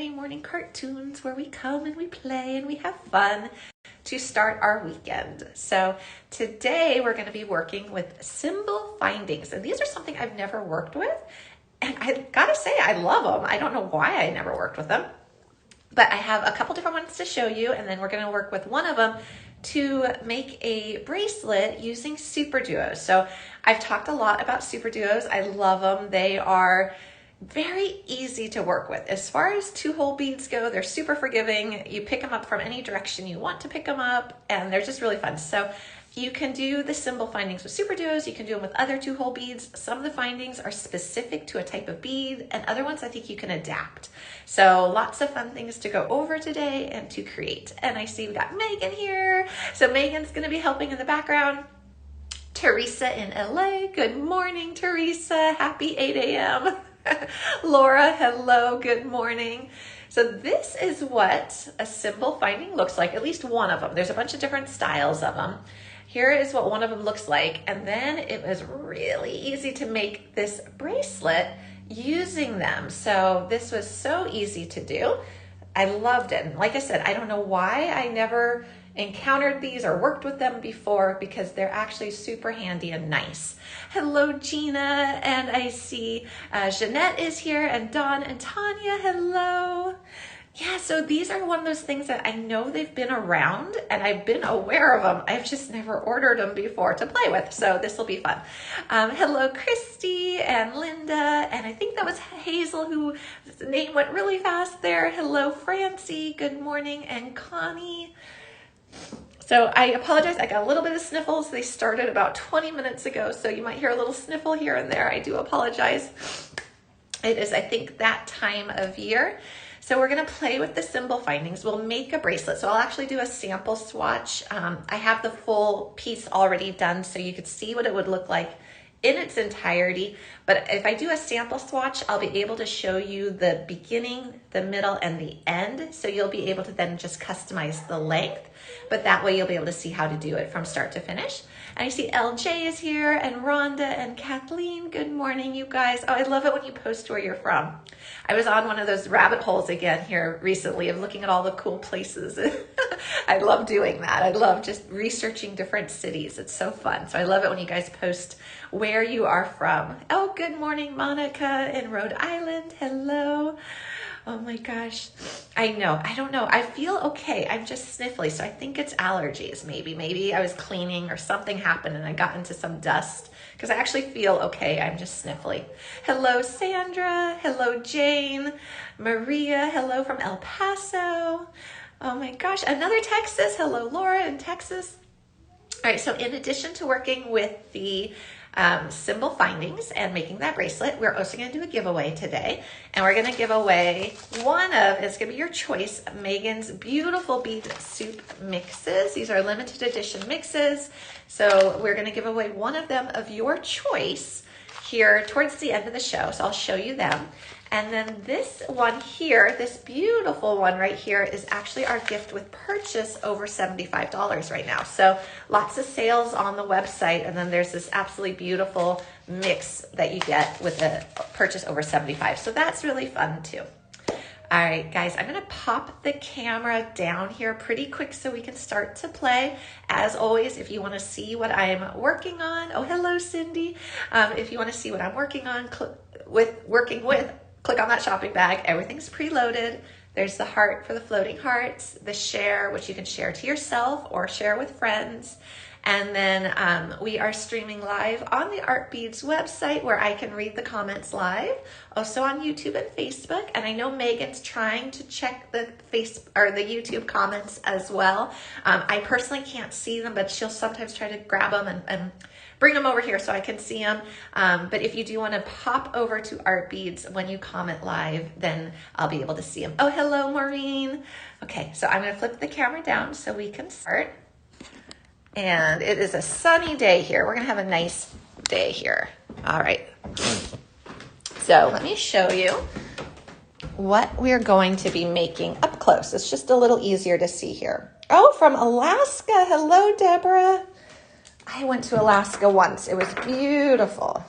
Saturday morning cartoons where we come and we play and we have fun to start our weekend. So today we're going to be working with cymbal findings, and these are something I've never worked with, and I gotta say I love them. I don't know why I never worked with them, but I have a couple different ones to show you, and then we're going to work with one of them to make a bracelet using Superduos. So I've talked a lot about Superduos. I love them. They are very easy to work with. As far as 2-hole beads go, they're super forgiving. You pick them up from any direction you want to pick them up, and they're just really fun. So you can do the cymbal findings with Superduos. You can do them with other 2-hole beads. Some of the findings are specific to a type of bead, and other ones I think you can adapt. So lots of fun things to go over today and to create. And I see we got Megan here. So Megan's going to be helping in the background. Teresa in LA. Good morning, Teresa. Happy 8 a.m. Laura, hello, good morning. So this is what a cymbal finding looks like, at least one of them. There's a bunch of different styles of them. Here is what one of them looks like. And then it was really easy to make this bracelet using them. So this was so easy to do. I loved it. And like I said, I don't know why I never encountered these or worked with them before, because they're actually super handy and nice. Hello, Gina, and I see Jeanette is here, and Dawn and Tanya, hello. Yeah, so these are one of those things that I know they've been around and I've been aware of them. I've just never ordered them before to play with, so this will be fun. Hello, Christy and Linda, and I think that was Hazel whose name went really fast there. Hello, Francie, good morning, and Connie. So I apologize, I got a little bit of sniffles. They started about 20 minutes ago, so you might hear a little sniffle here and there. I do apologize. It is, I think, that time of year. So we're gonna play with the cymbal findings. We'll make a bracelet. So I'll actually do a sample swatch. I have the full piece already done so you could see what it would look like in its entirety. But if I do a sample swatch, I'll be able to show you the beginning, the middle, and the end. So you'll be able to then just customize the length, but that way you'll be able to see how to do it from start to finish. And I see LJ is here, and Rhonda and Kathleen. Good morning, you guys. Oh, I love it when you post where you're from. I was on one of those rabbit holes again here recently of looking at all the cool places. I love doing that. I love just researching different cities. It's so fun. So I love it when you guys post where you are from. Oh, good morning, Monica in Rhode Island. Hello. Oh my gosh. I know. I don't know. I feel okay. I'm just sniffly. So I think it's allergies. Maybe I was cleaning or something happened and I got into some dust, because I actually feel okay. I'm just sniffly. Hello, Sandra. Hello, Jane. Maria. Hello from El Paso. Oh my gosh. Another Texas. Hello, Laura in Texas. All right. So in addition to working with the cymbal findings and making that bracelet, we're also going to do a giveaway today, and we're going to give away one of, it's going to be your choice, Megan's beautiful bead soup mixes. These are limited edition mixes, so we're going to give away one of them of your choice here towards the end of the show. So I'll show you them. And then this one here, this beautiful one right here, is actually our gift with purchase over $75 right now. So lots of sales on the website. And then there's this absolutely beautiful mix that you get with a purchase over $75. So that's really fun too. All right, guys, I'm gonna pop the camera down here pretty quick so we can start to play. As always, if you wanna see what I'm working on, oh, hello, Cindy. If you wanna see what I'm working on, click on that shopping bag. Everything's preloaded. There's the heart for the floating hearts, the share, which you can share to yourself or share with friends. And then we are streaming live on the Art Beads website where I can read the comments live. Also on YouTube and Facebook. And I know Megan's trying to check the the YouTube comments as well. I personally can't see them, but she'll sometimes try to grab them and bring them over here so I can see them. But if you do want to pop over to Art Beads when you comment live, then I'll be able to see them. Oh, hello, Maureen. Okay, so I'm going to flip the camera down so we can start. And it is a sunny day here. We're going to have a nice day here. All right. So let me show you what we're going to be making up close. It's just a little easier to see here. Oh, from Alaska. Hello, Deborah. I went to Alaska once. It was beautiful.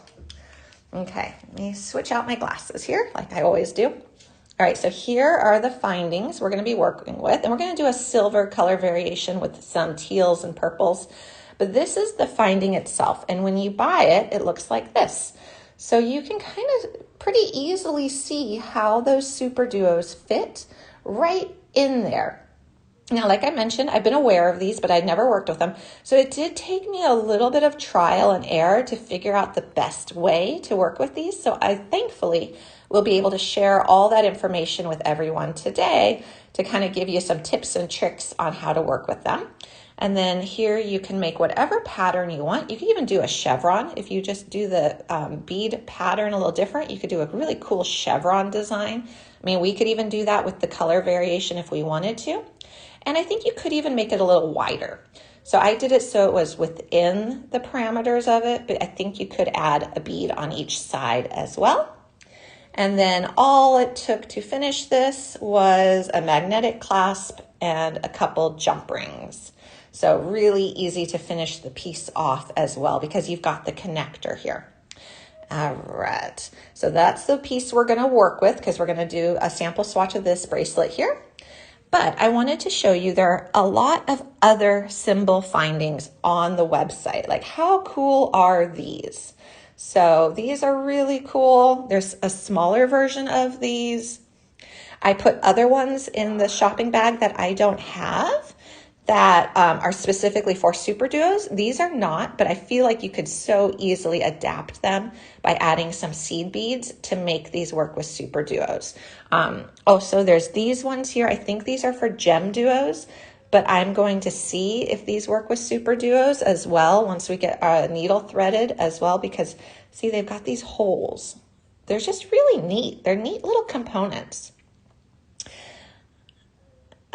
Okay, let me switch out my glasses here like I always do. All right, so here are the findings we're going to be working with, and we're going to do a silver color variation with some teals and purples, but this is the finding itself, and when you buy it, it looks like this. So you can kind of pretty easily see how those Superduos fit right in there. Now, like I mentioned, I've been aware of these, but I'd never worked with them. So it did take me a little bit of trial and error to figure out the best way to work with these. So I thankfully will be able to share all that information with everyone today to kind of give you some tips and tricks on how to work with them. And then here you can make whatever pattern you want. You can even do a chevron. If you just do the bead pattern a little different, you could do a really cool chevron design. I mean, we could even do that with the color variation if we wanted to. And I think you could even make it a little wider. So I did it so it was within the parameters of it, but I think you could add a bead on each side as well. And then all it took to finish this was a magnetic clasp and a couple jump rings. So really easy to finish the piece off as well because you've got the connector here. All right, so that's the piece we're going to work with because we're going to do a sample swatch of this bracelet here. But I wanted to show you there are a lot of other cymbal findings on the website. Like, how cool are these? So these are really cool. There's a smaller version of these. I put other ones in the shopping bag that I don't have that are specifically for Superduos. These are not, but I feel like you could so easily adapt them by adding some seed beads to make these work with Superduos. So there's these ones here. I think these are for gem duos, but I'm going to see if these work with Superduos as well once we get a needle threaded as well, because see, they've got these holes. They're just really neat. They're neat little components.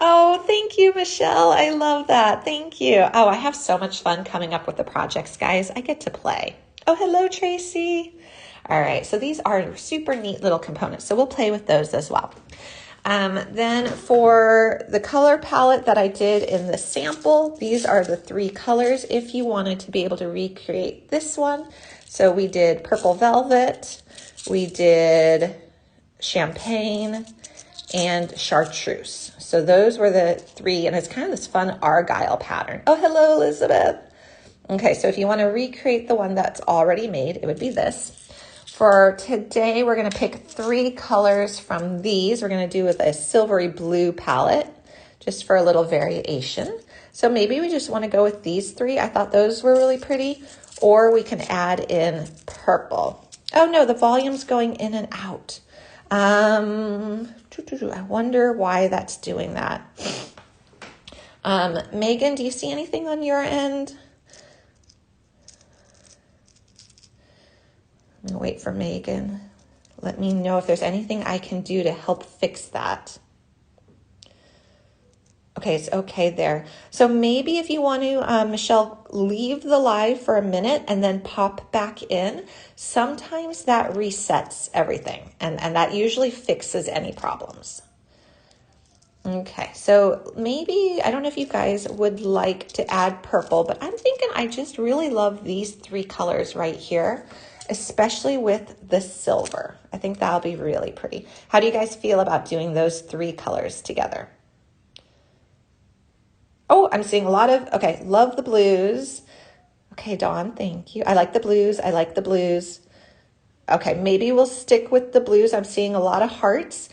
Oh, thank you, Michelle. I love that. Thank you. Oh, I have so much fun coming up with the projects, guys. I get to play. Oh, hello, Tracy. All right, so these are super neat little components, so we'll play with those as well. Then for the color palette that I did in the sample, these are the 3 colors if you wanted to be able to recreate this one. So we did purple velvet, we did champagne, and chartreuse. So those were the 3, and it's kind of this fun argyle pattern. Oh, hello, Elizabeth. Okay, so if you want to recreate the one that's already made, it would be this. For today, we're going to pick 3 colors from these. We're going to do with a silvery blue palette, just for a little variation. So maybe we just want to go with these 3. I thought those were really pretty. Or we can add in purple. Oh no, the volume's going in and out. I wonder why that's doing that. Megan, do you see anything on your end? I'm gonna wait for Megan. Let me know if there's anything I can do to help fix that. Okay, it's okay there. So maybe if you want to, Michelle, leave the live for a minute and then pop back in. Sometimes that resets everything, and that usually fixes any problems. Okay, so maybe, I don't know if you guys would like to add purple, but I'm thinking I just really love these 3 colors right here, especially with the silver. I think that'll be really pretty. How do you guys feel about doing those 3 colors together? Oh, I'm seeing a lot of, okay, love the blues. Okay, Dawn, thank you. I like the blues. I like the blues. Okay, maybe we'll stick with the blues. I'm seeing a lot of hearts.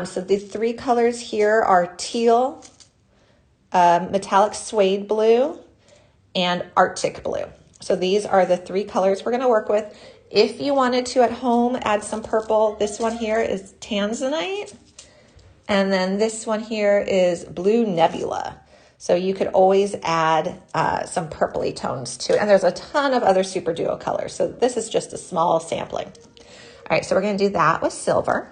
So the 3 colors here are teal, metallic suede blue, and Arctic blue. So these are the 3 colors we're going to work with. If you wanted to at home add some purple, this one here is tanzanite. And then this one here is blue nebula. So you could always add some purpley tones to it. And there's a ton of other Superduo colors. So this is just a small sampling. All right, so we're going to do that with silver.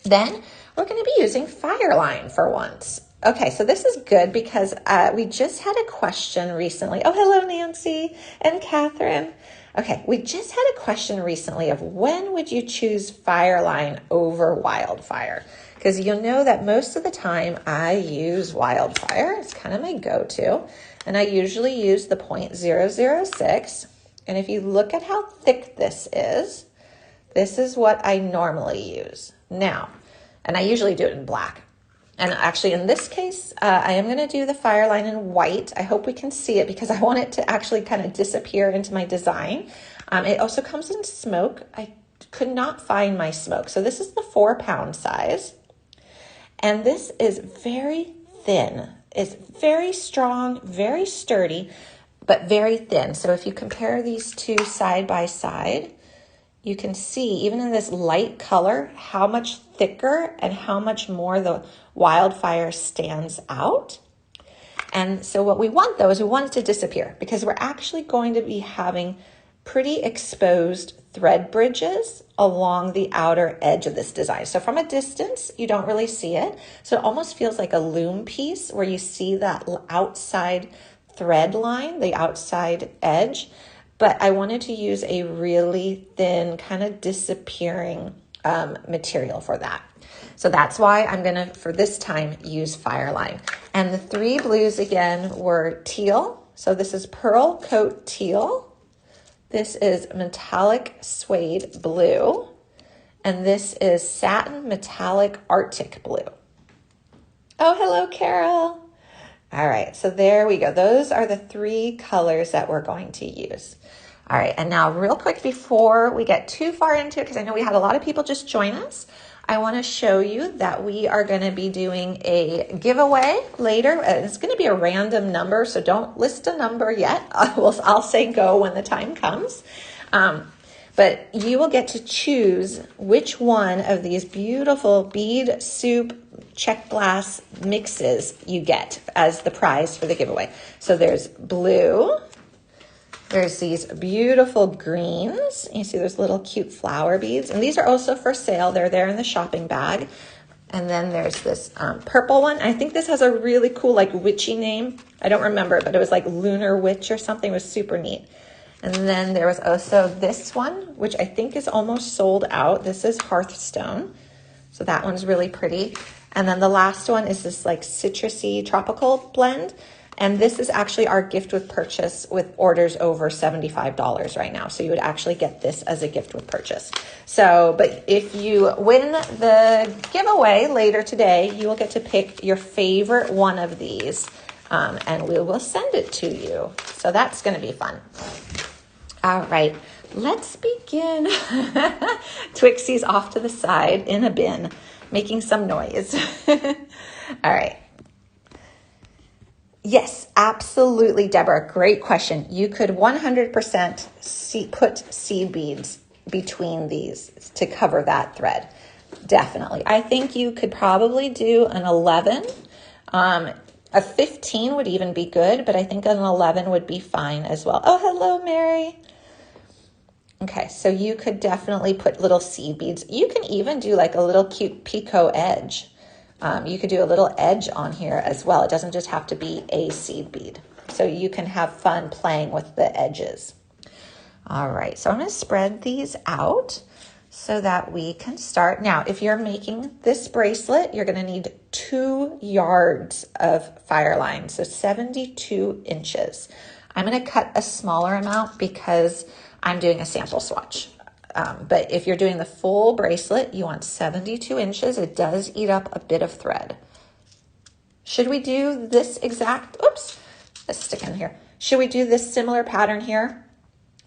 Then we're going to be using Fireline for once. Okay, so this is good because we just had a question recently. Oh, hello, Nancy and Catherine. Okay, we just had a question recently of when would you choose Fireline over Wildfire? Because you'll know that most of the time I use Wildfire. It's kind of my go-to. And I usually use the 0.006. And if you look at how thick this is what I normally use. Now, And I usually do it in black. And actually in this case, I am going to do the fire line in white. I hope we can see it because I want it to actually kind of disappear into my design. It also comes in smoke. I could not find my smoke. So this is the 4-pound size. And this is very thin. It's very strong, very sturdy, but very thin. So if you compare these two side by side, you can see even in this light color, how much thicker and how much more the wildfire stands out. And so what we want though is we want it to disappear because we're actually going to be having pretty exposed thread bridges along the outer edge of this design. So from a distance, you don't really see it. So it almost feels like a loom piece where you see that outside thread line, the outside edge. But I wanted to use a really thin, kind of disappearing material for that. So that's why I'm gonna, for this time, use Fireline. And the 3 blues again were teal. So this is Pearl Coat Teal. This is Metallic Suede Blue. And this is Satin Metallic Arctic Blue. Oh, hello, Carol. All right, so there we go. Those are the 3 colors that we're going to use. All right, and now real quick before we get too far into it, because I know we had a lot of people just join us, I want to show you that we are going to be doing a giveaway later. It's going to be a random number, so don't list a number yet. I'll say go when the time comes. But you will get to choose which one of these beautiful bead soup Czech glass mixes you get as the prize for the giveaway. So there's blue. There's these beautiful greens. You see those little cute flower beads. And these are also for sale. They're there in the shopping bag. And then there's this purple one. I think this has a really cool like witchy name. I don't remember, but it was like Lunar Witch or something. It was super neat. And then there was also this one, which I think is almost sold out. This is Hearthstone. So that one's really pretty. And then the last one is this like citrusy tropical blend. And this is actually our gift with purchase with orders over $75 right now. So you would actually get this as a gift with purchase. So, but if you win the giveaway later today, you will get to pick your favorite one of these and we will send it to you. So that's going to be fun. All right, let's begin. Twixie's off to the side in a bin, making some noise. All right. Yes, absolutely, Deborah. Great question. You could 100% put seed beads between these to cover that thread. Definitely. I think you could probably do an 11. A 15 would even be good, but I think an 11 would be fine as well. Oh, hello, Mary. Okay, so you could definitely put little seed beads. You can even do like a little cute picot edge. You could do a little edge on here as well. It doesn't just have to be a seed bead. So you can have fun playing with the edges. All right, so I'm going to spread these out so that we can start. Now, if you're making this bracelet, you're going to need 2 yards of fire line, so 72 inches. I'm going to cut a smaller amount because I'm doing a sample swatch. But if you're doing the full bracelet, you want 72 inches. It does eat up a bit of thread. Should we do this exact, oops, let's stick in here. Should we do this similar pattern here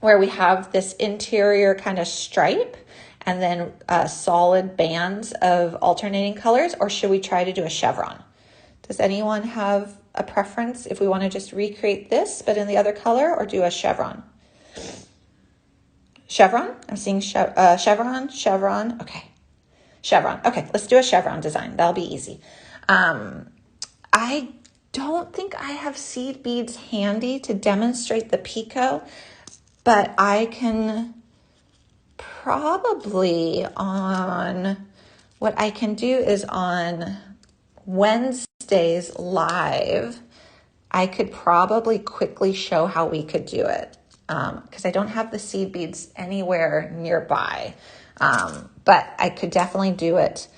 where we have this interior kind of stripe and then solid bands of alternating colors, or should we try to do a chevron? Does anyone have a preference if we want to just recreate this but in the other color, or do a chevron? Chevron? I'm seeing chevron. Okay. Chevron. Okay, let's do a chevron design. That'll be easy. I don't think I have seed beads handy to demonstrate the picot, but I can probably what I can do is on Wednesdays live, I could probably quickly show how we could do it. Because I don't have the seed beads anywhere nearby. But I could definitely do it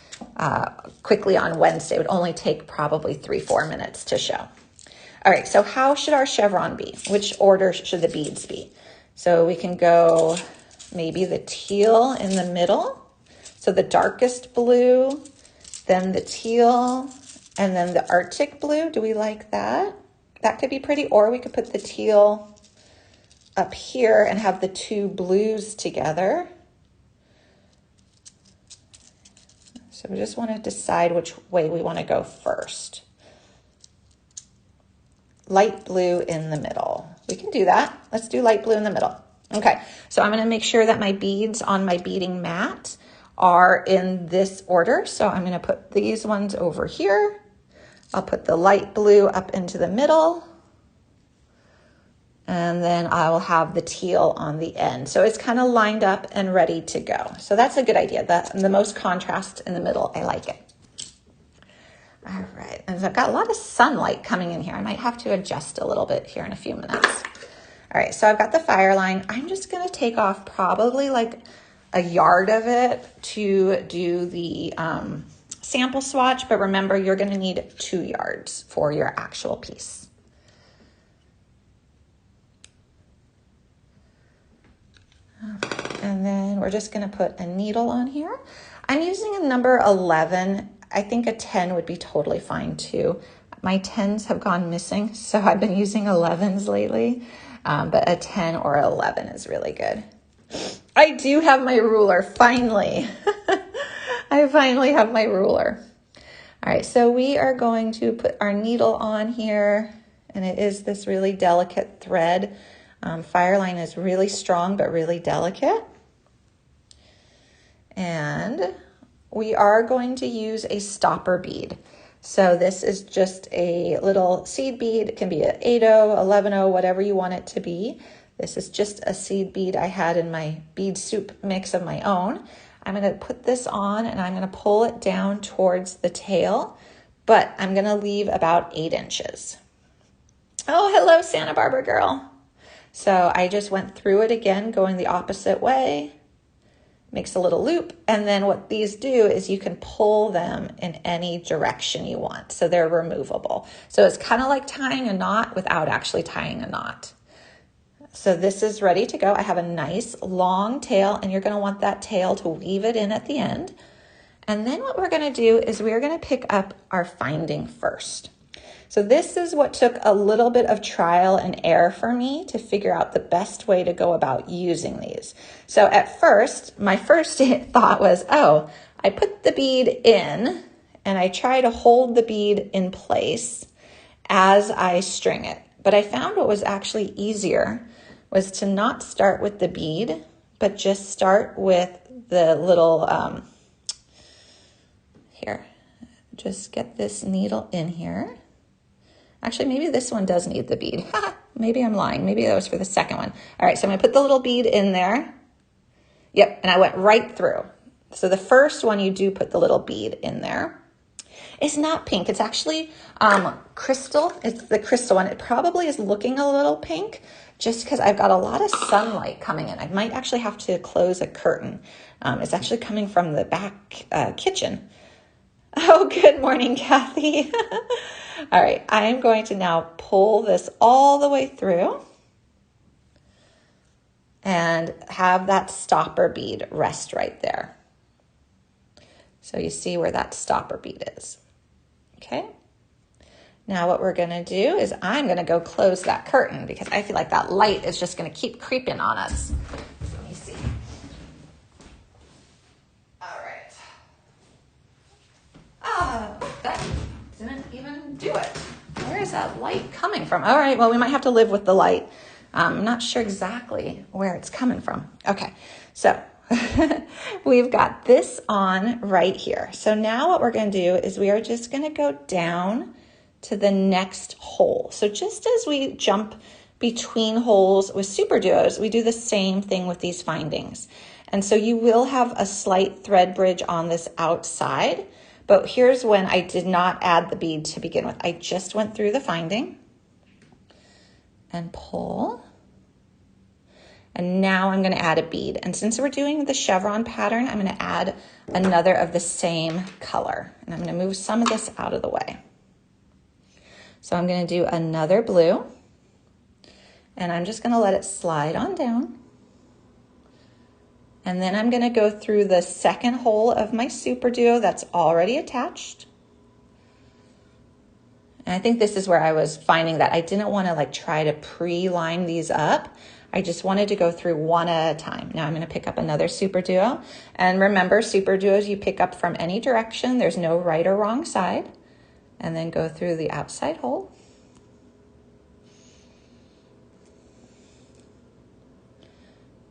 quickly on Wednesday. It would only take probably 3-4 minutes to show. All right, so how should our chevron be? Which order should the beads be? So we can go maybe the teal in the middle. So the darkest blue, then the teal, and then the Arctic blue. Do we like that? That could be pretty, or we could put the teal up here and have the two blues together. So we just want to decide which way we want to go first. Light blue in the middle. We can do that. Let's do light blue in the middle. Okay, so I'm going to make sure that my beads on my beading mat are in this order. So I'm going to put these ones over here. I'll put the light blue up into the middle. And then I will have the teal on the end. So it's kind of lined up and ready to go. So that's a good idea. The most contrast in the middle. I like it. All right, and I've got a lot of sunlight coming in here. I might have to adjust a little bit here in a few minutes. All right, so I've got the fire line. I'm just gonna take off probably like a yard of it to do the sample swatch, but remember you're gonna need 2 yards for your actual piece. And then we're just gonna put a needle on here. I'm using a number 11. I think a 10 would be totally fine too. My 10s have gone missing, so I've been using 11s lately, but a 10 or 11 is really good. I do have my ruler, finally. I finally have my ruler. All right, so we are going to put our needle on here, and it is this really delicate thread. Fireline is really strong, but really delicate. And we are going to use a stopper bead. So this is just a little seed bead. It can be an 8/0, 11/0, whatever you want it to be. This is just a seed bead I had in my bead soup mix of my own. I'm going to put this on and I'm going to pull it down towards the tail, but I'm going to leave about 8 inches. Oh, hello, Santa Barbara girl. So I just went through it again, going the opposite way. Makes a little loop, and then what these do is you can pull them in any direction you want, so they're removable. So it's kind of like tying a knot without actually tying a knot. So this is ready to go. I have a nice long tail, and you're going to want that tail to weave it in at the end. And then what we're going to do is we're going to pick up our finding first. So this is what took a little bit of trial and error for me to figure out the best way to go about using these. So at first, my first thought was, oh, I put the bead in and I try to hold the bead in place as I string it. But I found what was actually easier was to not start with the bead, but just start with the little, here, just get this needle in here. Actually, maybe this one does need the bead. Maybe I'm lying. Maybe that was for the second one. All right, so I'm gonna put the little bead in there. Yep, and I went right through. So the first one, you do put the little bead in there. It's not pink, it's actually crystal. It's the crystal one. It probably is looking a little pink just because I've got a lot of sunlight coming in. I might actually have to close a curtain. It's actually coming from the back kitchen. Oh, good morning, Kathy. All right, I'm going to now pull this all the way through and have that stopper bead rest right there. So you see where that stopper bead is. Okay. Now what we're going to do is I'm going to go close that curtain because I feel like that light is just going to keep creeping on us. Let me see. All right. That didn't even do it. Where is that light coming from? All right, well, we might have to live with the light. I'm not sure exactly where it's coming from. Okay, so we've got this on right here. So now what we're going to do is we are just going to go down to the next hole. So just as we jump between holes with Superduos, we do the same thing with these findings. And so you will have a slight thread bridge on this outside. But here's when I did not add the bead to begin with. I just went through the finding and pull. And now I'm going to add a bead. And since we're doing the chevron pattern, I'm going to add another of the same color. And I'm going to move some of this out of the way. So I'm going to do another blue. And I'm just going to let it slide on down. And then I'm going to go through the second hole of my Superduo that's already attached. And I think this is where I was finding that I didn't want to like try to pre-line these up. I just wanted to go through one at a time. Now I'm going to pick up another Superduo. And remember, Superduos you pick up from any direction. There's no right or wrong side. And then go through the outside hole.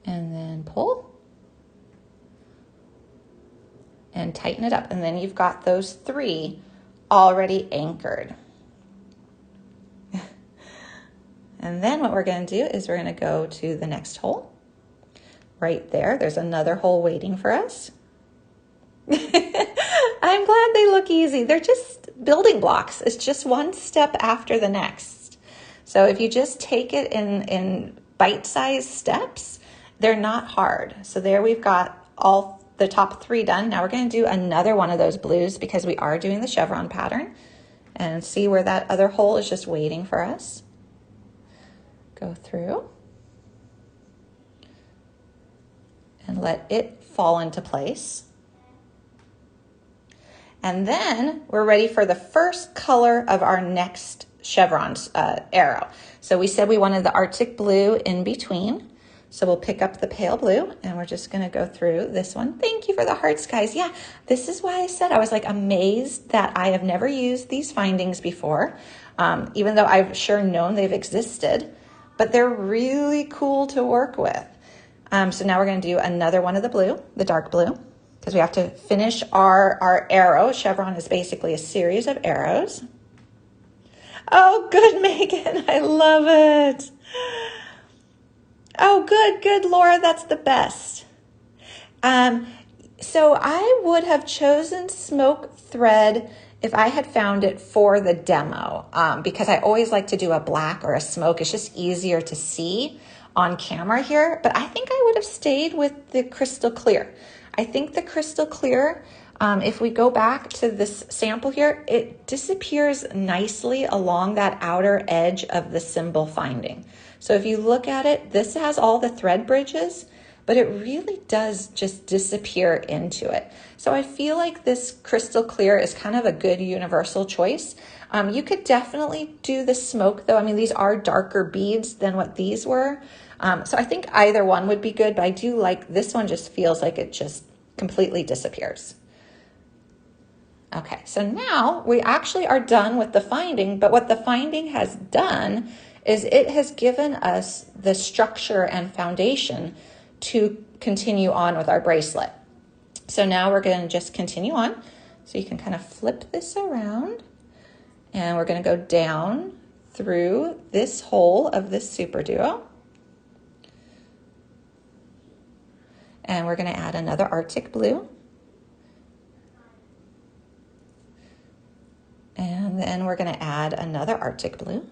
And then pull. And tighten it up. And then you've got those 3 already anchored. And then what we're going to do is we're going to go to the next hole. Right there, there's another hole waiting for us. I'm glad they look easy. They're just building blocks. It's just one step after the next. So if you just take it in bite-sized steps, they're not hard. So there we've got all the top 3 done. Now we're going to do another one of those blues because we are doing the chevron pattern. And see where that other hole is just waiting for us. Go through and let it fall into place. And then we're ready for the first color of our next chevron arrow. So we said we wanted the Arctic blue in between. So we'll pick up the pale blue and we're just going to go through this one. Thank you for the hearts, guys. Yeah, this is why I said I was like amazed that I have never used these findings before, even though I've sure known they've existed. But they're really cool to work with. So now we're going to do another one of the blue, the dark blue, because we have to finish our arrow. Chevron is basically a series of arrows. Oh, good, Megan. I love it. Oh, good, Laura. That's the best. So I would have chosen smoke thread if I had found it for the demo, because I always like to do a black or a smoke. It's just easier to see on camera here, but I think I would have stayed with the crystal clear. I think the crystal clear, if we go back to this sample here, it disappears nicely along that outer edge of the cymbal finding. So if you look at it, this has all the thread bridges, but it really does just disappear into it. So I feel like this crystal clear is kind of a good universal choice. You could definitely do the smoke though. I mean, these are darker beads than what these were. So I think either one would be good, but I do like this one, just feels like it just completely disappears. Okay, so now we actually are done with the finding, but what the finding has done is it has given us the structure and foundation to continue on with our bracelet. So now we're going to just continue on. So you can kind of flip this around and we're going to go down through this hole of this Superduo. And we're going to add another Arctic blue. And then we're going to add another Arctic blue.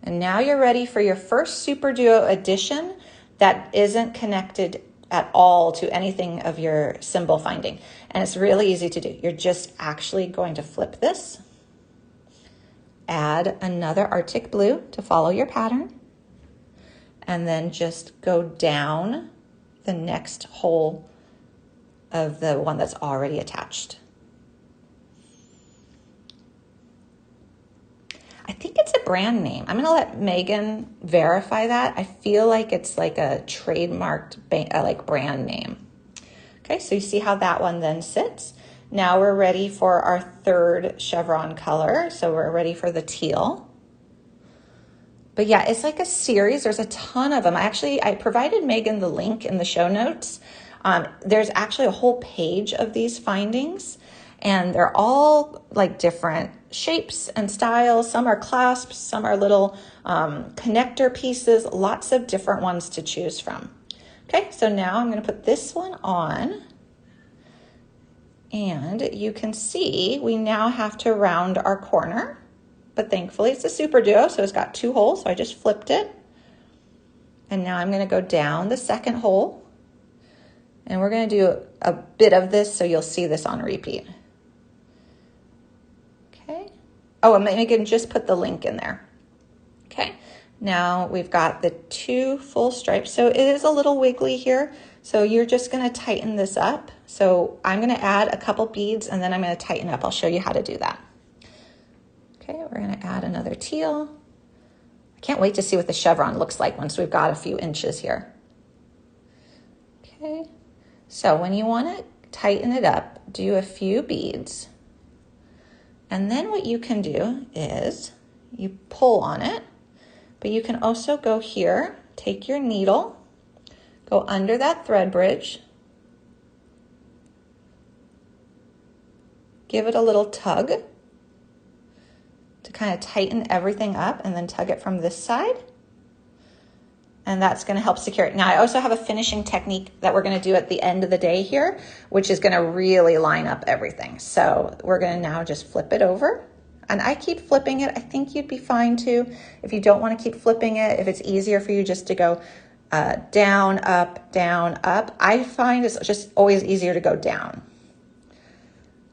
And now you're ready for your first Superduo addition that isn't connected at all to anything of your cymbal finding. And it's really easy to do. You're just actually going to flip this, add another Arctic blue to follow your pattern, and then just go down the next hole of the one that's already attached. I think it's a brand name. I'm going to let Megan verify that. I feel like it's like a trademarked like brand name. Okay, so you see how that one then sits. Now we're ready for our third chevron color. So we're ready for the teal. But yeah, it's like a series. There's a ton of them. I provided Megan the link in the show notes. There's actually a whole page of these findings, and they're all like different shapes and styles. Some are clasps, some are little connector pieces, lots of different ones to choose from. Okay, so now I'm going to put this one on, and you can see we now have to round our corner, but thankfully it's a Superduo, so it's got 2 holes, so I just flipped it. And now I'm going to go down the second hole, and we're going to do a bit of this so you'll see this on repeat. Okay. Oh, and Megan just put the link in there. Okay. Now we've got the 2 full stripes. So it is a little wiggly here. So you're just gonna tighten this up. So I'm gonna add a couple beads and then I'm gonna tighten up. I'll show you how to do that. Okay, we're gonna add another teal. I can't wait to see what the chevron looks like once we've got a few inches here. Okay, so when you wanna tighten it up, do a few beads. And then what you can do is you pull on it, but you can also go here, take your needle, go under that thread bridge, give it a little tug to kind of tighten everything up, and then tug it from this side. And that's gonna help secure it. Now I also have a finishing technique that we're gonna do at the end of the day here, which is gonna really line up everything. So we're gonna now just flip it over. And I keep flipping it. I think you'd be fine too. If you don't wanna keep flipping it, if it's easier for you just to go down, up. I find it's just always easier to go down.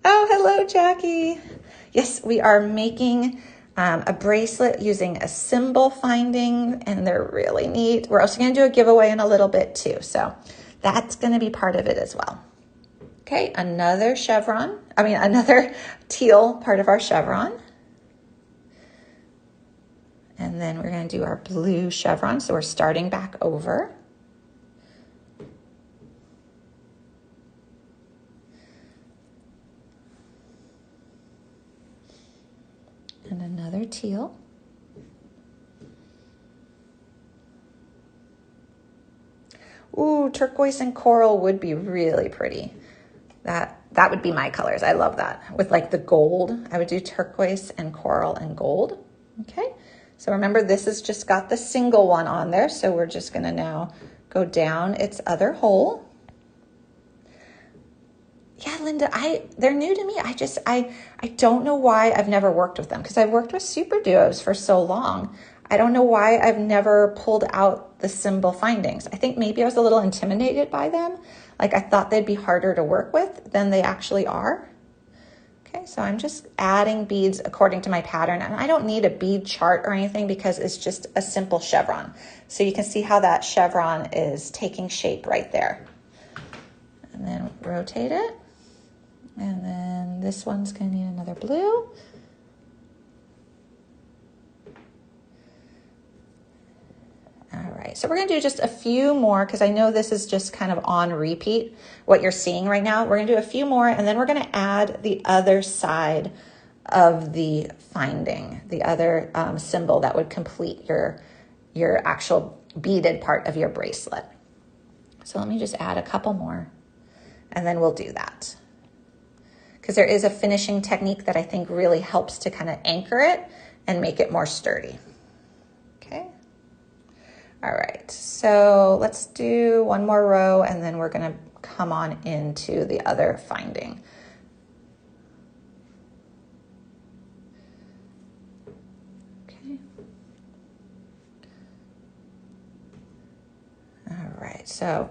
Oh, hello, Jackie. Yes, we are making a bracelet using a cymbal finding, and they're really neat. We're also gonna do a giveaway in a little bit too, so that's gonna be part of it as well. Okay, another teal part of our chevron. And then we're gonna do our blue chevron, so we're starting back over. And another teal. Ooh, turquoise and coral would be really pretty. That would be my colors. I love that. With like the gold, I would do turquoise and coral and gold. Okay, so remember this has just got the single one on there, so we're just gonna now go down its other hole. Yeah, Linda, they're new to me. I don't know why I've never worked with them, because I've worked with Superduos for so long. I don't know why I've never pulled out the cymbal findings. I think maybe I was a little intimidated by them. Like I thought they'd be harder to work with than they actually are. Okay, so I'm just adding beads according to my pattern, and I don't need a bead chart or anything because it's just a simple chevron. So you can see how that chevron is taking shape right there. And then rotate it. And then this one's gonna need another blue. All right, so we're gonna do just a few more because I know this is just kind of on repeat, what you're seeing right now. We're gonna do a few more, and then we're gonna add the other side of the finding, the other symbol that would complete your actual beaded part of your bracelet. So let me just add a couple more, and then we'll do that. Because there is a finishing technique that I think really helps to kind of anchor it and make it more sturdy. Okay. All right, so let's do one more row, and then we're gonna come on into the other finding. Okay. All right, so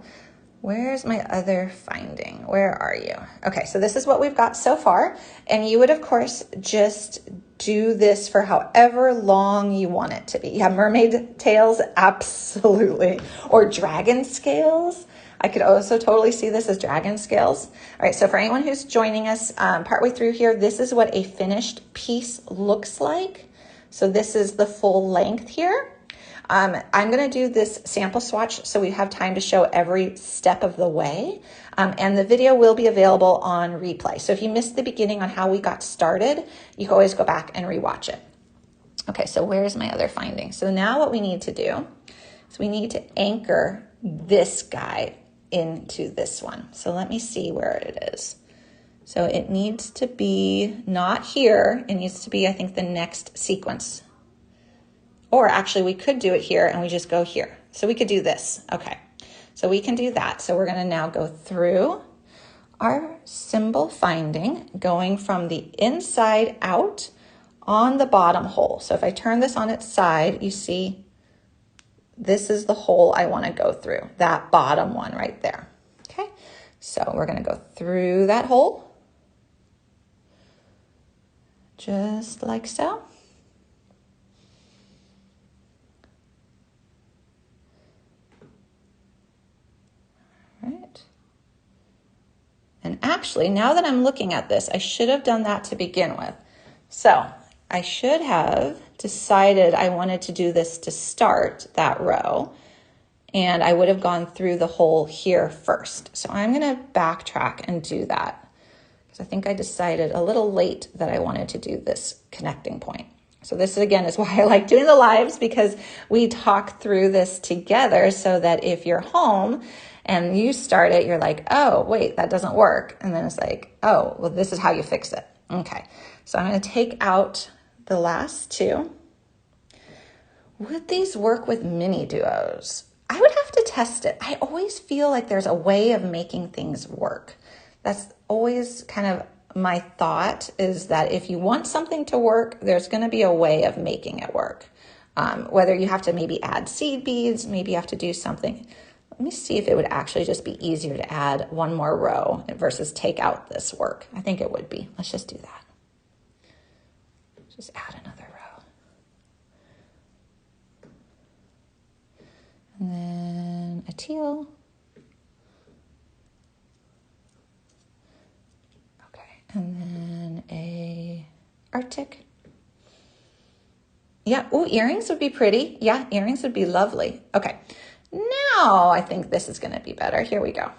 where's my other finding? Where are you? Okay, so this is what we've got so far. And you would, of course, just do this for however long you want it to be. Yeah, mermaid tails, absolutely. Or dragon scales. I could also totally see this as dragon scales. All right, so for anyone who's joining us partway through here, this is what a finished piece looks like. So this is the full length here. I'm going to do this sample swatch so we have time to show every step of the way. And the video will be available on replay. So if you missed the beginning on how we got started, you can always go back and rewatch it. Okay, so where's my other finding? So now what we need to do is we need to anchor this guy into this one. So let me see where it is. So it needs to be not here. It needs to be, I think, the next sequence. Or actually we could do it here and we just go here. So we could do this. Okay, so we can do that. So we're gonna now go through our cymbal finding, going from the inside out on the bottom hole. So if I turn this on its side, you see this is the hole I wanna go through, that bottom one right there. Okay, so we're gonna go through that hole, just like so. And actually, now that I'm looking at this, I should have done that to begin with. So I should have decided I wanted to do this to start that row, and I would have gone through the hole here first. So I'm going to backtrack and do that, because I think I decided a little late that I wanted to do this connecting point. So this again is why I like doing the lives, because we talk through this together, so that if you're home and you start it, you're like, oh, wait, that doesn't work. And then it's like, oh, well, this is how you fix it. Okay, so I'm going to take out the last two. Would these work with mini duos? I would have to test it. I always feel like there's a way of making things work. That's always kind of my thought, is that if you want something to work, there's going to be a way of making it work. Whether you have to maybe add seed beads, maybe you have to do something. Let me see if it would actually just be easier to add one more row versus take out this work. I think it would be. Let's just do that. Just add another row. And then a teal. And then a Arctic. Yeah, ooh, earrings would be pretty. Yeah, earrings would be lovely. Okay, now I think this is gonna be better. Here we go.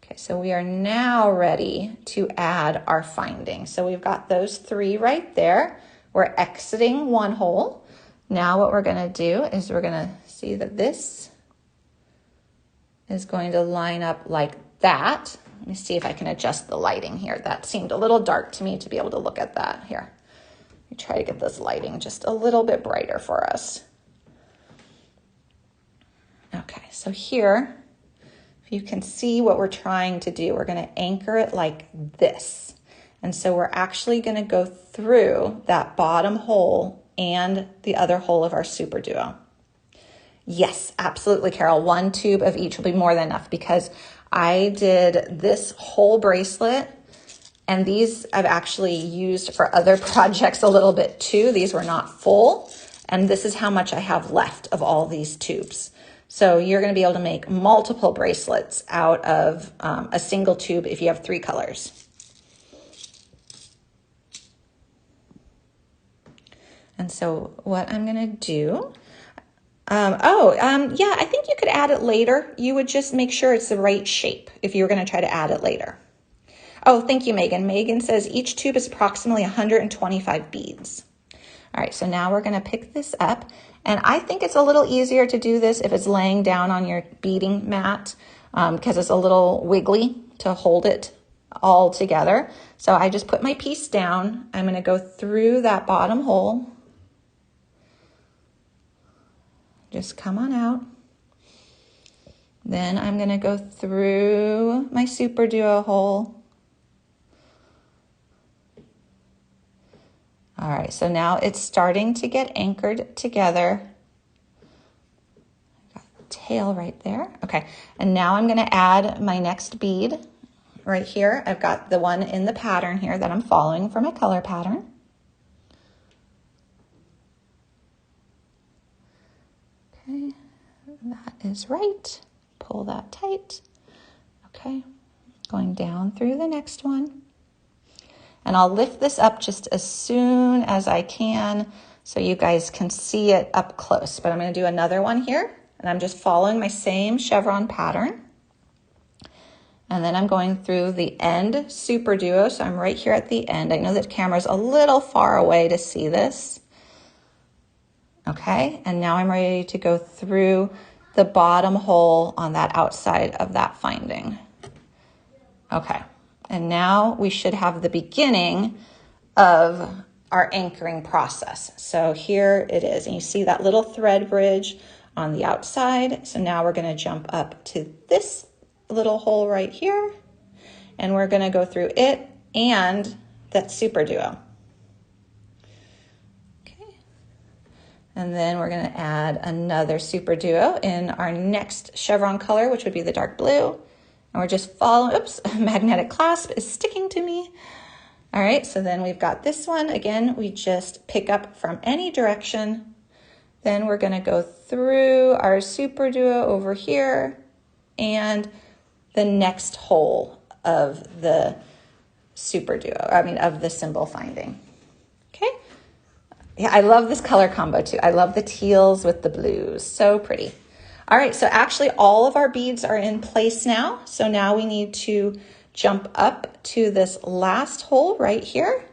Okay, so we are now ready to add our findings. So we've got those three right there. We're exiting one hole. Now what we're gonna do is we're gonna see that this is going to line up like that. Let me see if I can adjust the lighting here. That seemed a little dark to me to be able to look at that. Here, let me try to get this lighting just a little bit brighter for us. Okay, so here, if you can see what we're trying to do, we're going to anchor it like this. And so we're actually going to go through that bottom hole and the other hole of our Superduo. Yes, absolutely, Carol. One tube of each will be more than enough, because I did this whole bracelet, and these I've actually used for other projects a little bit too. These were not full, and this is how much I have left of all these tubes. So you're going to be able to make multiple bracelets out of a single tube if you have 3 colors. And so what I'm going to do, yeah, I think you could add it later. You would just make sure it's the right shape if you were going to try to add it later. Oh, thank you, Megan. Megan says each tube is approximately 125 beads. All right, so now we're going to pick this up. And I think it's a little easier to do this if it's laying down on your beading mat, because it's a little wiggly to hold it all together. So I just put my piece down. I'm going to go through that bottom hole. Just come on out. Then I'm going to go through my Superduo hole. All right, so now it's starting to get anchored together. Got the tail right there. Okay, and now I'm going to add my next bead right here. I've got the one in the pattern here that I'm following for my color pattern. Okay, that is right. Pull that tight. Okay, going down through the next one. And I'll lift this up just as soon as I can so you guys can see it up close. But I'm going to do another one here, and I'm just following my same chevron pattern. And then I'm going through the end Superduo, so I'm right here at the end. I know that camera's a little far away to see this. Okay, and now I'm ready to go through the bottom hole on that outside of that finding. Okay. And now we should have the beginning of our anchoring process. So here it is. And you see that little thread bridge on the outside. So now we're going to jump up to this little hole right here. And we're going to go through it and that Superduo. Okay. And then we're going to add another Superduo in our next chevron color, which would be the dark blue. And we're just following, oops, magnetic clasp is sticking to me. All right, so then we've got this one. Again, we just pick up from any direction. Then we're gonna go through our Superduo over here and the next hole of the of the cymbal finding. Okay. Yeah, I love this color combo too. I love the teals with the blues. So pretty. All right, so actually all of our beads are in place now. So now we need to jump up to this last hole right here.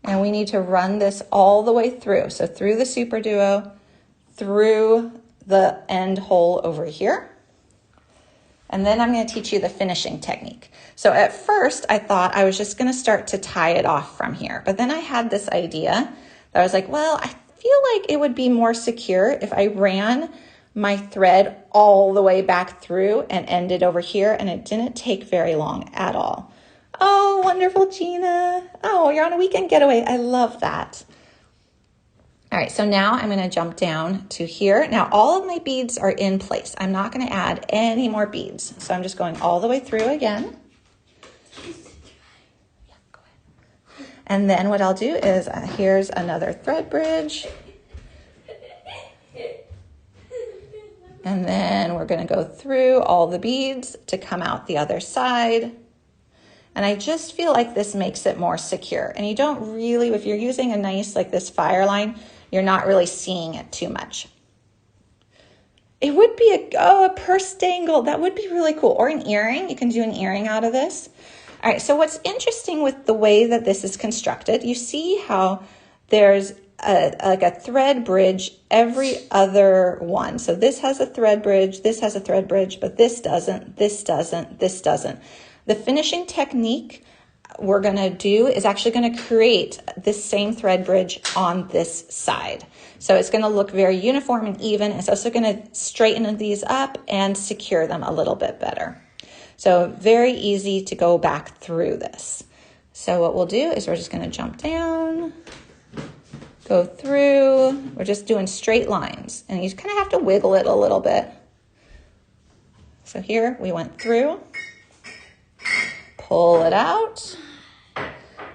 And we need to run this all the way through. So through the Superduo, through the end hole over here. And then I'm going to teach you the finishing technique. So at first I thought I was just going to start to tie it off from here. But then I had this idea that I was like, well, I feel like it would be more secure if I ran my thread all the way back through and ended over here, and it didn't take very long at all. Oh, wonderful, Gina. Oh, you're on a weekend getaway. I love that. All right, so now I'm gonna jump down to here. Now all of my beads are in place. I'm not gonna add any more beads. So I'm just going all the way through again. Yeah, go ahead. And then what I'll do is, here's another thread bridge. And then we're gonna go through all the beads to come out the other side. And I just feel like this makes it more secure. And you don't really, if you're using a nice, like this fire line, you're not really seeing it too much. It would be a purse dangle. That would be really cool. Or an earring. You can do an earring out of this. All right, so what's interesting with the way that this is constructed, you see how there's like a thread bridge every other one. So this has a thread bridge, this has a thread bridge, but this doesn't, this doesn't, this doesn't. The finishing technique we're going to do is actually going to create this same thread bridge on this side. So it's going to look very uniform and even. It's also going to straighten these up and secure them a little bit better. So very easy to go back through this. So what we'll do is we're just going to jump down, go through. We're just doing straight lines, and you kind of have to wiggle it a little bit. So here we went through, pull it out,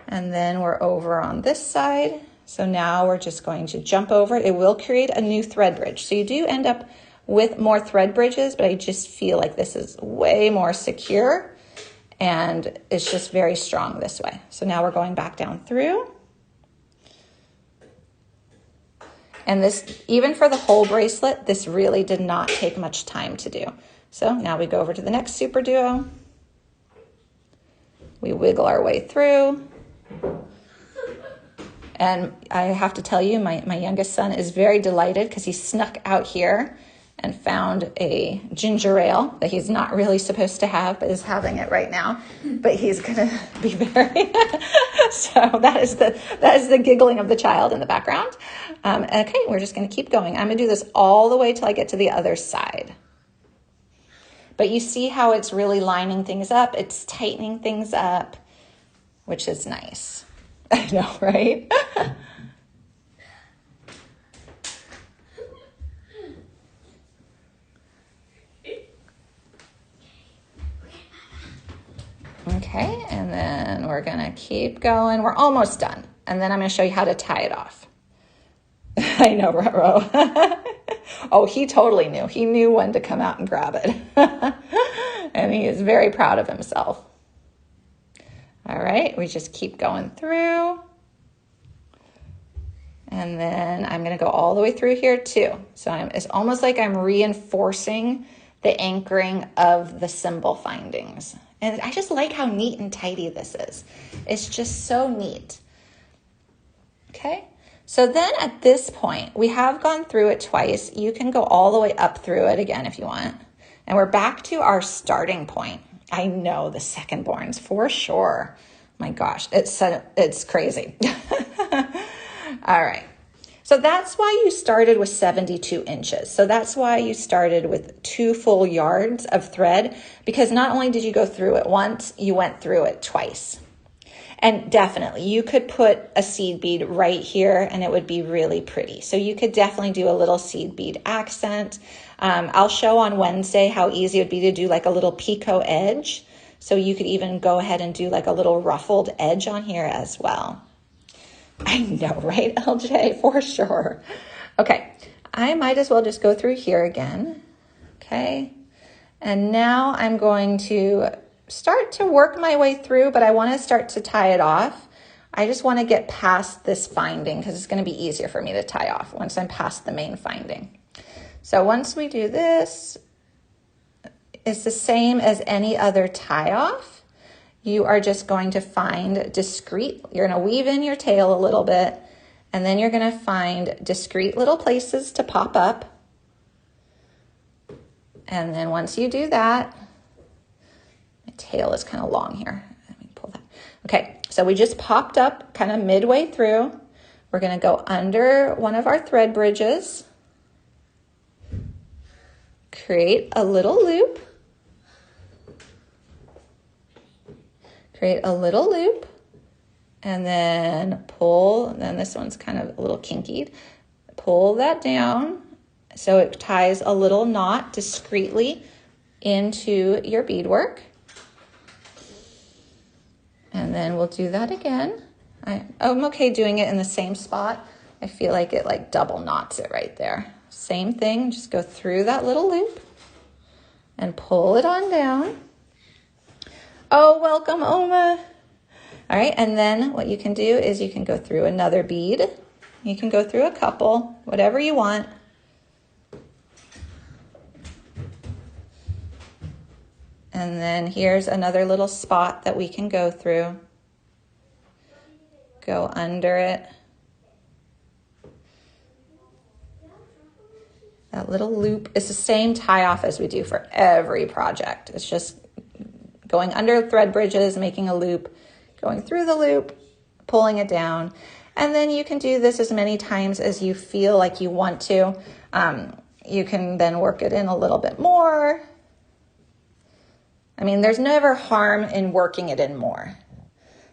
and then we're over on this side. So now we're just going to jump over. It will create a new thread bridge. So you do end up with more thread bridges, but I just feel like this is way more secure and it's just very strong this way. So now we're going back down through. And this, even for the whole bracelet, this really did not take much time to do. So now we go over to the next Superduo. We wiggle our way through. And I have to tell you, my youngest son is very delighted because he snuck out here and found a ginger ale that he's not really supposed to have, but is having it right now. But he's gonna be very, so that is the giggling of the child in the background. Okay, we're just gonna keep going. I'm gonna do this all the way till I get to the other side. But you see how it's really lining things up, it's tightening things up, which is nice. I know, right? Okay, and then we're gonna keep going. We're almost done. And then I'm gonna show you how to tie it off. I know, Ro. Oh, he totally knew. He knew when to come out and grab it. And he is very proud of himself. All right, we just keep going through. And then I'm gonna go all the way through here too. So it's almost like I'm reinforcing the anchoring of the cymbal findings. And I just like how neat and tidy this is. It's just so neat. Okay, so then at this point, we have gone through it twice. You can go all the way up through it again if you want. And we're back to our starting point. I know, the second borns for sure. My gosh, it's crazy. All right. So that's why you started with 72 inches. So that's why you started with 2 full yards of thread, because not only did you go through it once, you went through it twice. And definitely you could put a seed bead right here and it would be really pretty. So you could definitely do a little seed bead accent. I'll show on Wednesday how easy it would be to do like a little picot edge. So you could even go ahead and do like a little ruffled edge on here as well. I know, right, LJ? For sure. Okay, I might as well just go through here again. Okay, And now I'm going to start to work my way through, but I want to start to tie it off. I just want to get past this finding because it's going to be easier for me to tie off once I'm past the main finding. So once we do this, it's the same as any other tie off. You are just going to find discrete, you're going to weave in your tail a little bit, and then you're going to find discrete little places to pop up. And then once you do that, my tail is kind of long here. Let me pull that. Okay, so we just popped up kind of midway through. We're going to go under one of our thread bridges, create a little loop, and then pull, and then this one's kind of a little kinky. Pull that down so it ties a little knot discreetly into your beadwork. And then we'll do that again. I'm okay doing it in the same spot. I feel like it like double knots it right there. Same thing, just go through that little loop and pull it on down. Oh, welcome, Oma. All right, and then what you can do is you can go through another bead. You can go through a couple, whatever you want. And then here's another little spot that we can go through. Go under it. That little loop is the same tie off as we do for every project. It's just going under thread bridges, making a loop, going through the loop, pulling it down. And then you can do this as many times as you feel like you want to. You can then work it in a little bit more. I mean, there's never harm in working it in more.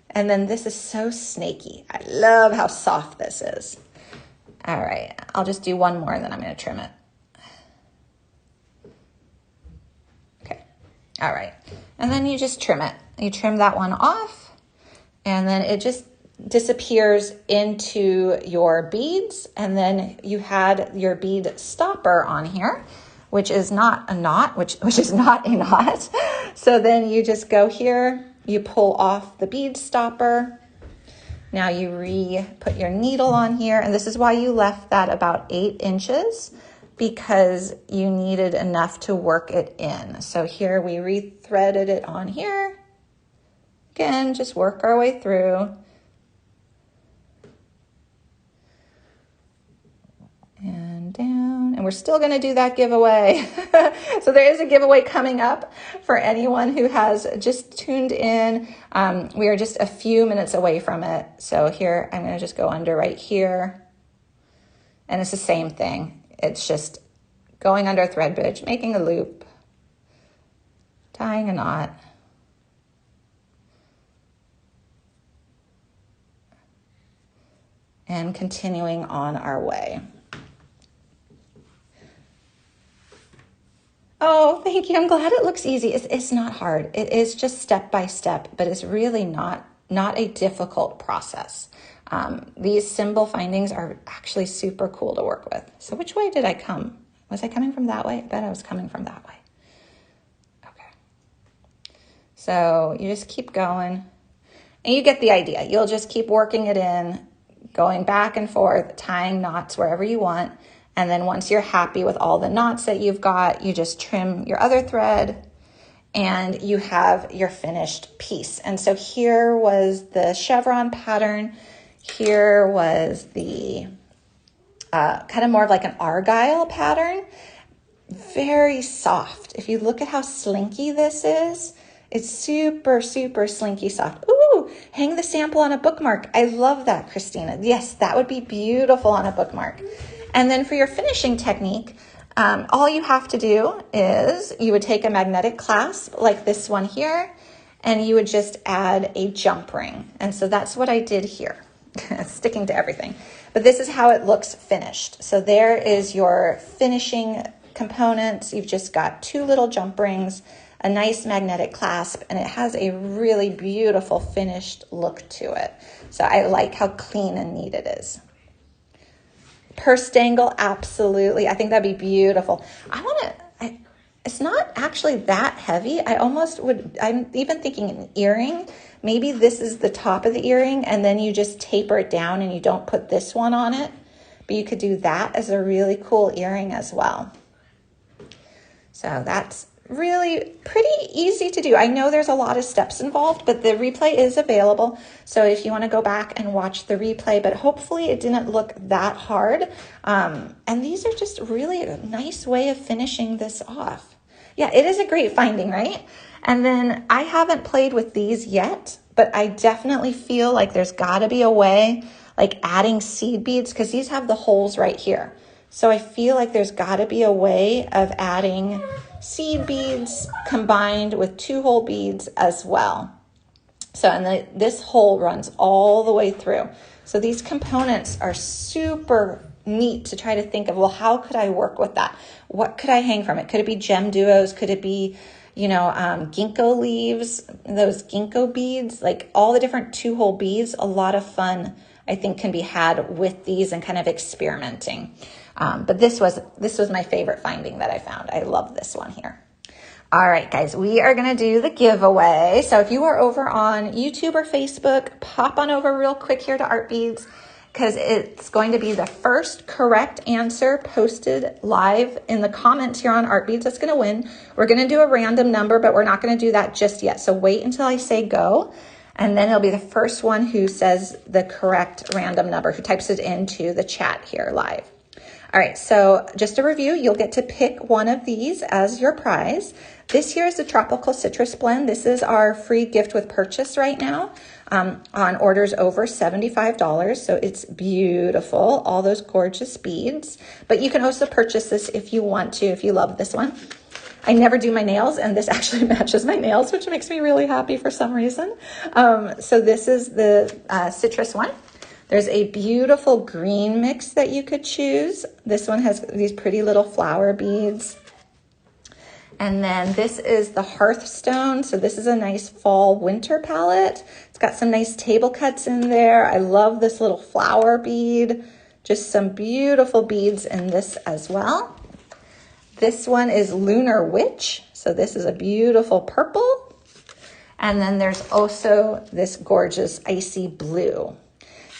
And then this is so snaky. I love how soft this is. All right, I'll just do one more and then I'm going to trim it. Okay, all right. And then you just trim it. You trim that one off and then it just disappears into your beads. And then you had your bead stopper on here, which is not a knot, which is not a knot. So then you just go here, you pull off the bead stopper. Now you put your needle on here, and this is why you left that about 8 inches, because you needed enough to work it in. So here we re-threaded it on here. Again, just work our way through. And down, and we're still going to do that giveaway. So there is a giveaway coming up for anyone who has just tuned in. We are just a few minutes away from it. So here, I'm going to just go under right here. And it's the same thing. It's just going under a thread bridge, making a loop, tying a knot. And continuing on our way. Oh, thank you. I'm glad it looks easy. It's not hard. It is just step by step, but it's really not a difficult process. These cymbal findings are actually super cool to work with. So which way did I come? Was I coming from that way? I bet I was coming from that way. Okay. So you just keep going and you get the idea. You'll just keep working it in, going back and forth, tying knots wherever you want. And then once you're happy with all the knots that you've got, you just trim your other thread and you have your finished piece. And so here was the chevron pattern. Here was the kind of more of like an argyle pattern. Very soft. If you look at how slinky this is, it's super, super slinky soft. Ooh, hang the sample on a bookmark. I love that, Christina. Yes, that would be beautiful on a bookmark. And then for your finishing technique, all you have to do is you would take a magnetic clasp like this one here, and you would just add a jump ring. And so that's what I did here, sticking to everything. But this is how it looks finished. So there is your finishing components. You've just got 2 little jump rings, a nice magnetic clasp, and it has a really beautiful finished look to it. So I like how clean and neat it is. Purse dangle, absolutely. I think that'd be beautiful. it's not actually that heavy. I'm even thinking an earring. Maybe this is the top of the earring and then you just taper it down and you don't put this one on it. But you could do that as a really cool earring as well. So that's really pretty easy to do. I know there's a lot of steps involved, but the replay is available. So if you want to go back and watch the replay, but hopefully it didn't look that hard. And these are just really a nice way of finishing this off. Yeah, it is a great finding, right? And then I haven't played with these yet, but I definitely feel like there's gotta be a way, like adding seed beads, because these have the holes right here. So I feel like there's gotta be a way of adding seed beads combined with 2-hole beads as well. So, and this hole runs all the way through. So these components are super neat to try to think of, well, how could I work with that? What could I hang from it? Could it be gem duos? Could it be, ginkgo leaves, those ginkgo beads, like all the different 2-hole beads? A lot of fun, I think, can be had with these and kind of experimenting. But this was my favorite finding that I found. I love this one here. All right, guys, we are going to do the giveaway. So if you are over on YouTube or Facebook, pop on over real quick here to Art Beads, because it's going to be the first correct answer posted live in the comments here on Art Beads that's going to win. We're going to do a random number, but we're not going to do that just yet. So wait until I say go, and then it'll be the first one who says the correct random number, who types it into the chat here live. All right, so just a review, you'll get to pick one of these as your prize. This here is the Tropical Citrus Blend. This is our free gift with purchase right now on orders over $75. So it's beautiful, all those gorgeous beads. But you can also purchase this if you want to, if you love this one. I never do my nails, and this actually matches my nails, which makes me really happy for some reason. So this is the citrus one. There's a beautiful green mix that you could choose. This one has these pretty little flower beads. And then this is the Hearthstone. So this is a nice fall winter palette. It's got some nice table cuts in there. I love this little flower bead. Just some beautiful beads in this as well. This one is Lunar Witch. So this is a beautiful purple. And then there's also this gorgeous icy blue.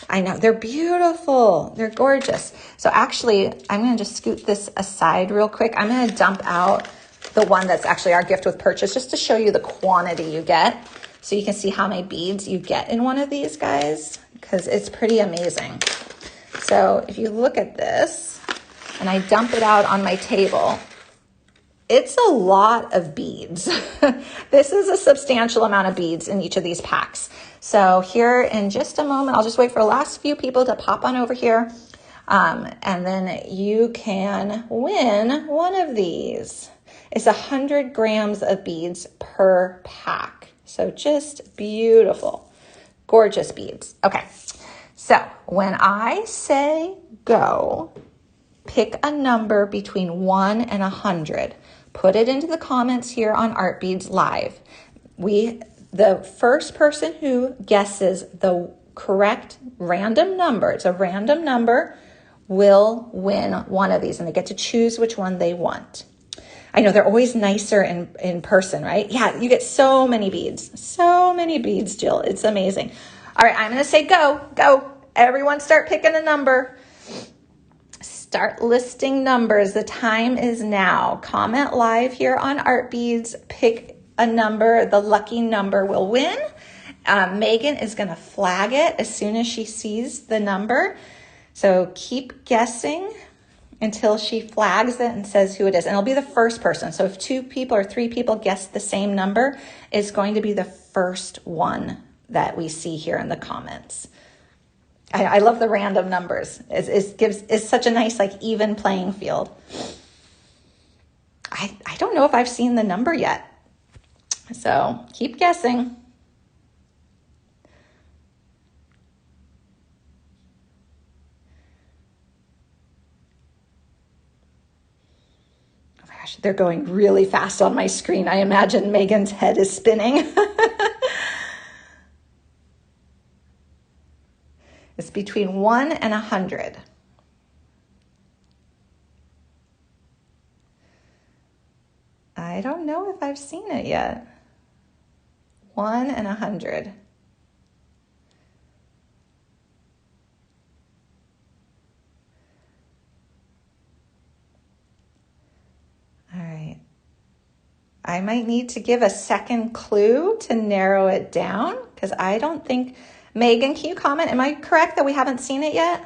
I know, they're beautiful. They're gorgeous. So actually, I'm going to just scoot this aside real quick. I'm going to dump out the one that's actually our gift with purchase, just to show you the quantity you get. So you can see how many beads you get in one of these guys, because it's pretty amazing. So if you look at this, and I dump it out on my table, it's a lot of beads. This is a substantial amount of beads in each of these packs. So here in just a moment, I'll just wait for the last few people to pop on over here. And then you can win one of these. It's 100 grams of beads per pack. So just beautiful, gorgeous beads. Okay, so when I say go, pick a number between 1 and 100. Put it into the comments here on Art Beads Live. The first person who guesses the correct random number, it's a random number, will win one of these, and they get to choose which one they want. I know they're always nicer in person, right? Yeah, you get so many beads. So many beads, Jill. It's amazing. All right, I'm going to say go. Go. Everyone start picking a number. Start listing numbers. The time is now. Comment live here on Art Beads. Pick a number. The lucky number will win. Megan is going to flag it as soon as she sees the number. So keep guessing until she flags it and says who it is. And it'll be the first person. So if 2 people or 3 people guess the same number, it's going to be the first one that we see here in the comments. I love the random numbers. It's such a nice, like, even playing field. I don't know if I've seen the number yet. So keep guessing. Oh my gosh, they're going really fast on my screen. I imagine Megan's head is spinning. It's between 1 and 100. don't know if I've seen it yet. 1 and 100. All right. I might need to give a second clue to narrow it down because I don't think, Megan, can you comment? Am I correct that we haven't seen it yet?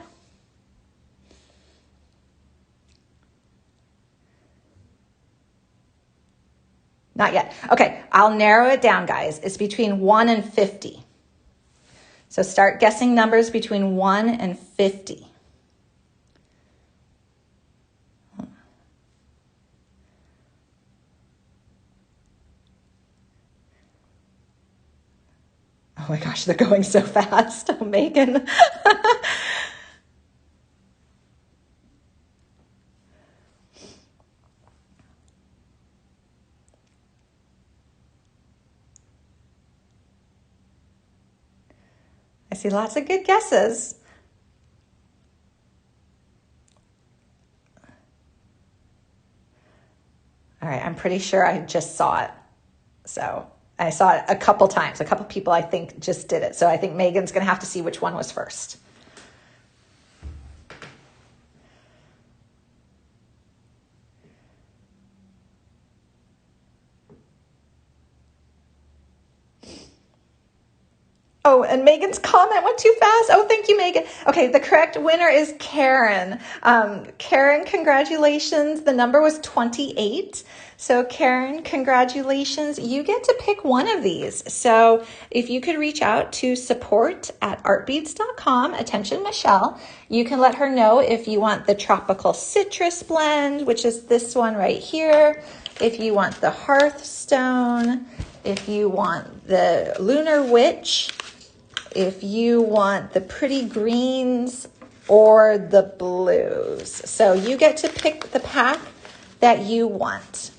Not yet. Okay, I'll narrow it down, guys. It's between 1 and 50. So start guessing numbers between 1 and 50. Oh my gosh, they're going so fast, Megan. I see lots of good guesses. All right, I'm pretty sure I just saw it. So I saw it a couple times. A couple people, I think, just did it. So I think Megan's going to have to see which one was first. Oh, and Megan's comment went too fast. Oh, thank you, Megan. Okay, the correct winner is Karen. Karen, congratulations. The number was 28. So Karen, congratulations. You get to pick one of these. So if you could reach out to support@artbeads.com, attention Michelle, you can let her know if you want the tropical citrus blend, which is this one right here. If you want the Hearthstone, if you want the Lunar Witch, if you want the pretty greens or the blues. So you get to pick the pack that you want.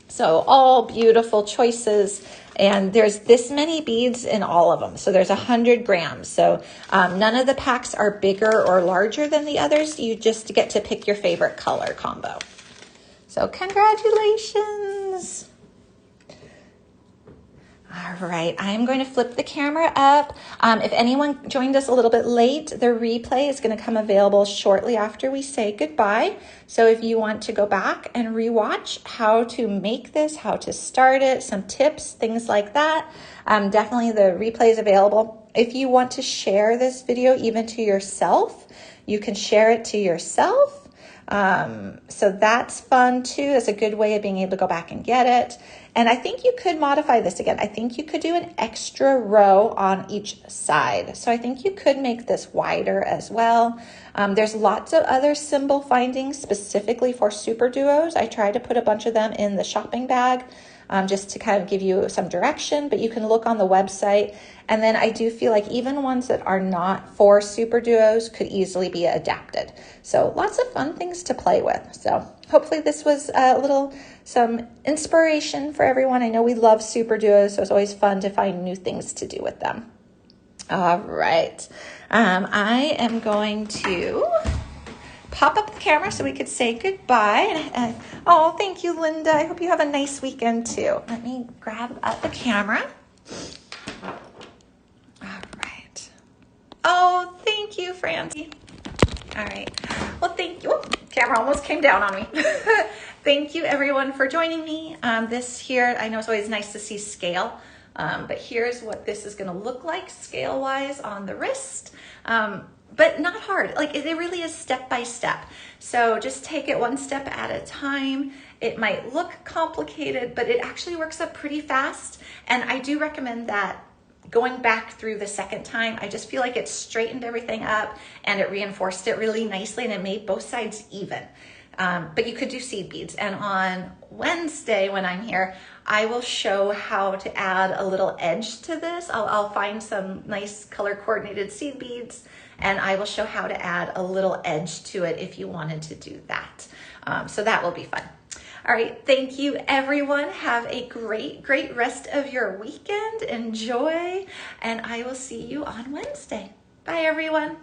So all beautiful choices. And there's this many beads in all of them. So there's 100 grams. So none of the packs are bigger or larger than the others. You just get to pick your favorite color combo. So congratulations. All right, I'm going to flip the camera up. If anyone joined us a little bit late, the replay is going to come available shortly after we say goodbye. So if you want to go back and rewatch how to make this, how to start it, some tips, things like that, definitely the replay is available. If you want to share this video even to yourself, you can share it to yourself. So that's fun too. It's a good way of being able to go back and get it. And I think you could modify this again. I think you could do an extra row on each side. So I think you could make this wider as well. There's lots of other cymbal findings specifically for Superduos. I tried to put a bunch of them in the shopping bag just to kind of give you some direction, but you can look on the website. And then I do feel like even ones that are not for Superduos could easily be adapted. So lots of fun things to play with. So hopefully this was some inspiration for everyone. I know we love Superduos, so it's always fun to find new things to do with them. All right. I am going to pop up the camera so we could say goodbye. Oh, thank you, Linda. I hope you have a nice weekend too. Let me grab up the camera. All right. Oh, thank you, Francie. All right. Well, thank you. Camera almost came down on me. Thank you, everyone, for joining me. This here, I know it's always nice to see scale, but here's what this is going to look like scale-wise on the wrist. But not hard. Like it really is step by step. So just take it one step at a time. It might look complicated, but it actually works up pretty fast. And I do recommend that going back through the second time. I just feel like it straightened everything up and it reinforced it really nicely and it made both sides even. But you could do seed beads. And on Wednesday when I'm here, I will show how to add a little edge to this. I'll find some nice color coordinated seed beads and I will show how to add a little edge to it if you wanted to do that. So that will be fun. All right, thank you everyone. Have a great rest of your weekend. Enjoy, and I will see you on Wednesday. Bye everyone.